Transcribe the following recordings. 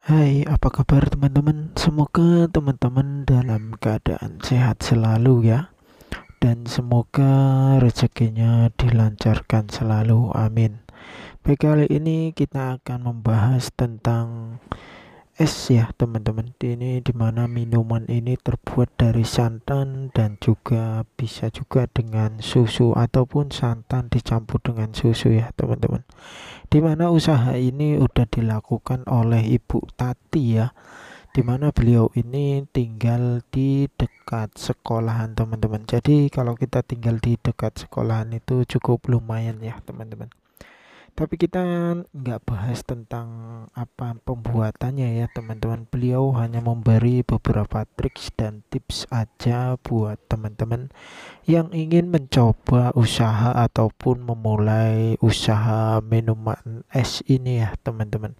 Hai, apa kabar teman-teman? Semoga teman-teman dalam keadaan sehat selalu ya. Dan semoga rezekinya dilancarkan selalu. Amin. Baik, kali ini kita akan membahas tentang es ya teman-teman. Ini dimana minuman ini terbuat dari santan dan juga bisa juga dengan susu ataupun santan dicampur dengan susu ya teman-teman. Dimana usaha ini udah dilakukan oleh Ibu Tati ya, dimana beliau ini tinggal di dekat sekolahan teman-teman. Jadi kalau kita tinggal di dekat sekolahan itu cukup lumayan ya teman-teman. Tapi kita nggak bahas tentang apa pembuatannya ya teman-teman. Beliau hanya memberi beberapa triks dan tips aja buat teman-teman yang ingin mencoba usaha ataupun memulai usaha minuman es ini ya teman-teman,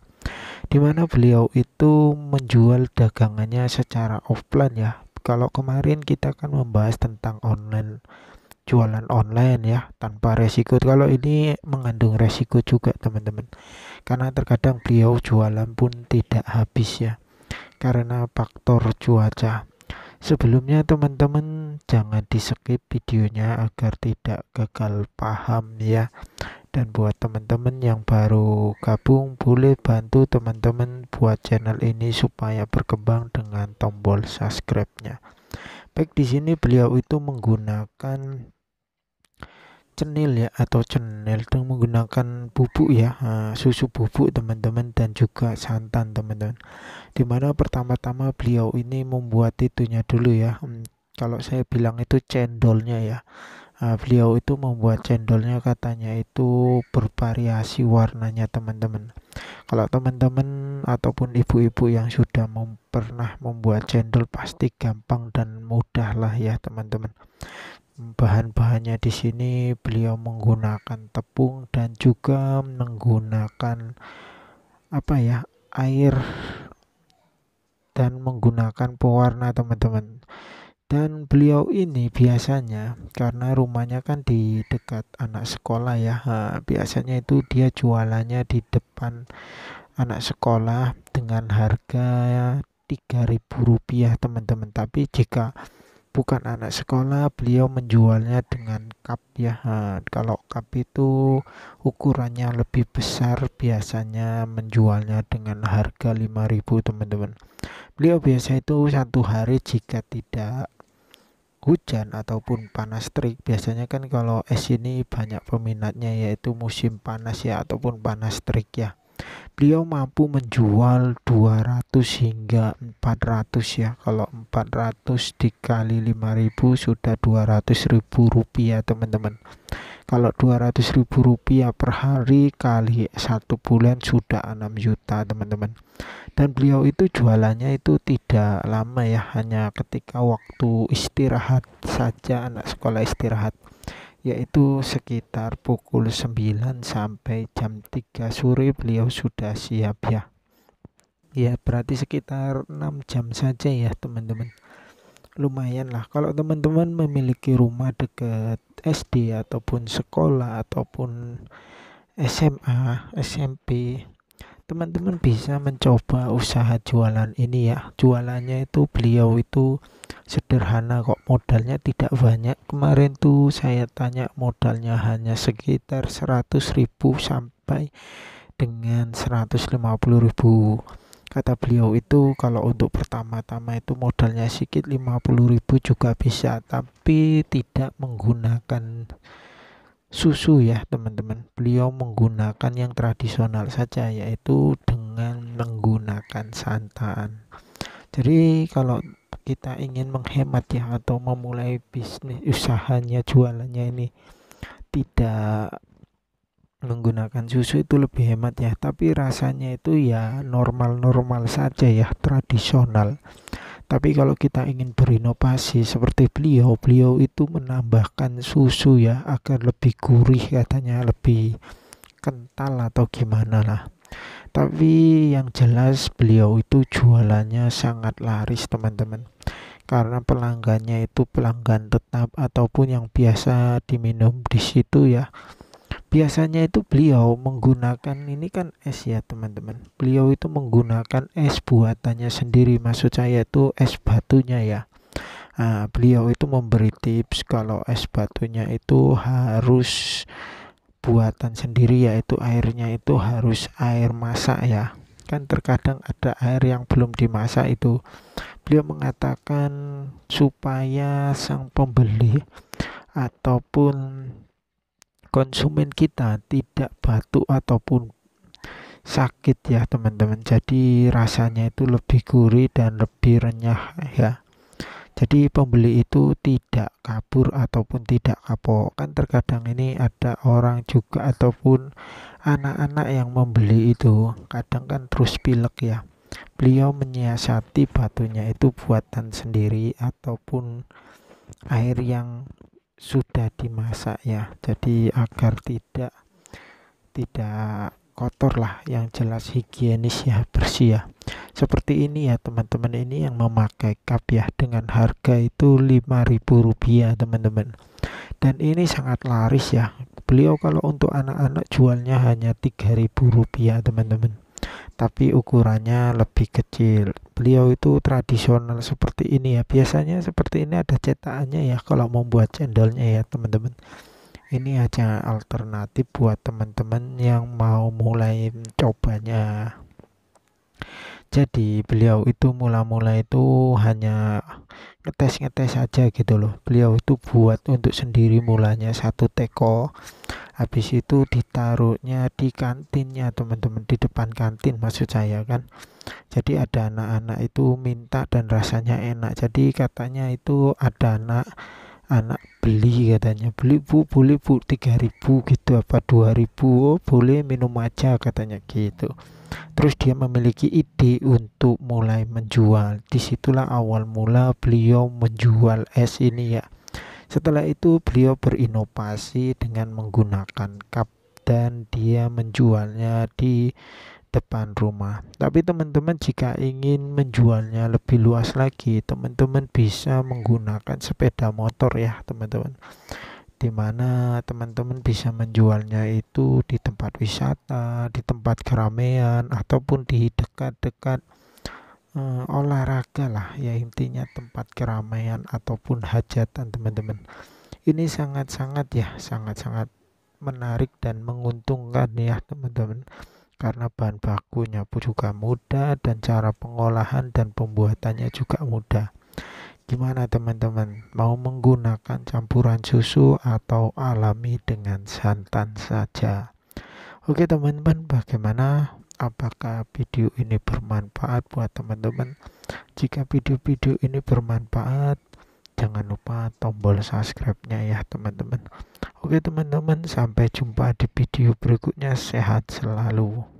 dimana beliau itu menjual dagangannya secara offline ya. Kalau kemarin kita kan membahas tentang online, jualan online ya tanpa resiko. Kalau ini mengandung resiko juga teman-teman, karena terkadang beliau jualan pun tidak habis ya karena faktor cuaca. Sebelumnya teman-teman jangan di skip videonya agar tidak gagal paham ya. Dan buat teman-teman yang baru gabung, boleh bantu teman-teman buat channel ini supaya berkembang dengan tombol subscribe-nya. Baik, di sini beliau itu menggunakan cenil ya, atau cenil itu menggunakan bubuk ya, susu bubuk teman-teman, dan juga santan teman-teman. Dimana pertama-tama beliau ini membuat itunya dulu ya, kalau saya bilang itu cendolnya ya. Beliau itu membuat cendolnya, katanya itu bervariasi warnanya teman-teman. Kalau teman-teman ataupun ibu-ibu yang sudah pernah membuat cendol pasti gampang dan mudah lah ya teman-teman. Bahan-bahannya di sini beliau menggunakan tepung dan juga menggunakan apa ya, air, dan menggunakan pewarna teman-teman. Dan beliau ini biasanya karena rumahnya kan di dekat anak sekolah ya, biasanya itu dia jualannya di depan anak sekolah dengan harga Rp3.000 teman-teman. Tapi jika bukan anak sekolah, beliau menjualnya dengan cup ya. Kalau cup itu ukurannya lebih besar, biasanya menjualnya dengan harga 5.000 teman-teman. Beliau biasa itu satu hari jika tidak hujan ataupun panas terik, biasanya kan kalau es ini banyak peminatnya yaitu musim panas ya ataupun panas terik ya, beliau mampu menjual 200 hingga 400 ya. Kalau 400 dikali 5.000 sudah 200.000 rupiah teman-teman. Kalau 200.000 rupiah per hari kali satu bulan sudah 6 juta teman-teman. Dan beliau itu jualannya itu tidak lama ya, hanya ketika waktu istirahat saja, anak sekolah istirahat, yaitu sekitar pukul 9 sampai jam 3 sore beliau sudah siap ya. Ya berarti sekitar 6 jam saja ya teman-teman. Lumayan lah kalau teman-teman memiliki rumah dekat SD ataupun sekolah ataupun SMA, SMP, teman-teman bisa mencoba usaha jualan ini ya. Jualannya itu beliau itu sederhana kok, modalnya tidak banyak. Kemarin tuh saya tanya modalnya hanya sekitar 100.000 sampai dengan 150.000. Kata beliau itu kalau untuk pertama-tama itu modalnya sedikit, 50.000 juga bisa, tapi tidak menggunakan susu ya teman-teman. Beliau menggunakan yang tradisional saja, yaitu dengan menggunakan santan. Jadi kalau kita ingin menghemat ya atau memulai bisnis usahanya, jualannya ini tidak menggunakan susu, itu lebih hemat ya. Tapi rasanya itu ya normal-normal saja ya, tradisional. Tapi kalau kita ingin berinovasi seperti beliau, beliau itu menambahkan susu ya agar lebih gurih, katanya lebih kental atau gimana lah. Tapi yang jelas beliau itu jualannya sangat laris teman-teman, karena pelanggannya itu pelanggan tetap ataupun yang biasa diminum di situ ya. Biasanya itu beliau menggunakan ini kan es ya teman-teman. Beliau itu menggunakan es buatannya sendiri. Maksud saya itu es batunya ya. Nah, beliau itu memberi tips kalau es batunya itu harus buatan sendiri, yaitu airnya itu harus air masak ya. Kan terkadang ada air yang belum dimasak itu. Beliau mengatakan supaya sang pembeli ataupun konsumen kita tidak batuk ataupun sakit ya teman-teman. Jadi rasanya itu lebih gurih dan lebih renyah ya. Jadi pembeli itu tidak kabur ataupun tidak kapok. Kan terkadang ini ada orang juga ataupun anak-anak yang membeli itu kadang kan terus pilek ya. Beliau menyiasati batunya itu buatan sendiri ataupun air yang sudah dimasak ya. Jadi agar tidak kotor lah, yang jelas higienis ya, bersih ya. Seperti ini ya teman-teman, ini yang memakai cup ya, dengan harga itu Rp5.000 teman-teman. Dan ini sangat laris ya. Beliau kalau untuk anak-anak jualnya hanya Rp3.000 teman-teman. Tapi ukurannya lebih kecil. Beliau itu tradisional seperti ini ya. Biasanya seperti ini ada cetakannya ya kalau membuat cendolnya ya teman-teman. Ini aja alternatif buat teman-teman yang mau mulai mencobanya. Jadi beliau itu mula-mula itu hanya ngetes-ngetes aja gitu loh. Beliau itu buat untuk sendiri mulanya satu teko. Habis itu ditaruhnya di kantinnya teman-teman, di depan kantin maksud saya kan. Jadi ada anak-anak itu minta dan rasanya enak. Jadi katanya itu ada anak beli, katanya beli bu, boleh bu 3.000 gitu apa 2.000, oh boleh minum aja katanya gitu. Terus dia memiliki ide untuk mulai menjual. Disitulah awal mula beliau menjual es ini ya. Setelah itu beliau berinovasi dengan menggunakan cup dan dia menjualnya di depan rumah. Tapi teman-teman jika ingin menjualnya lebih luas lagi, teman-teman bisa menggunakan sepeda motor ya teman-teman. Dimana teman-teman bisa menjualnya itu di tempat wisata, di tempat keramaian, ataupun di dekat-dekat olahraga lah ya, intinya tempat keramaian ataupun hajatan teman-teman. Ini sangat-sangat ya, sangat-sangat menarik dan menguntungkan ya teman-teman, karena bahan bakunya pun juga mudah dan cara pengolahan dan pembuatannya juga mudah. Gimana teman-teman, mau menggunakan campuran susu atau alami dengan santan saja? Oke teman-teman, bagaimana? Apakah video ini bermanfaat buat teman-teman? Jika video-video ini bermanfaat, jangan lupa tombol subscribe-nya ya teman-teman. Oke teman-teman, sampai jumpa di video berikutnya. Sehat selalu.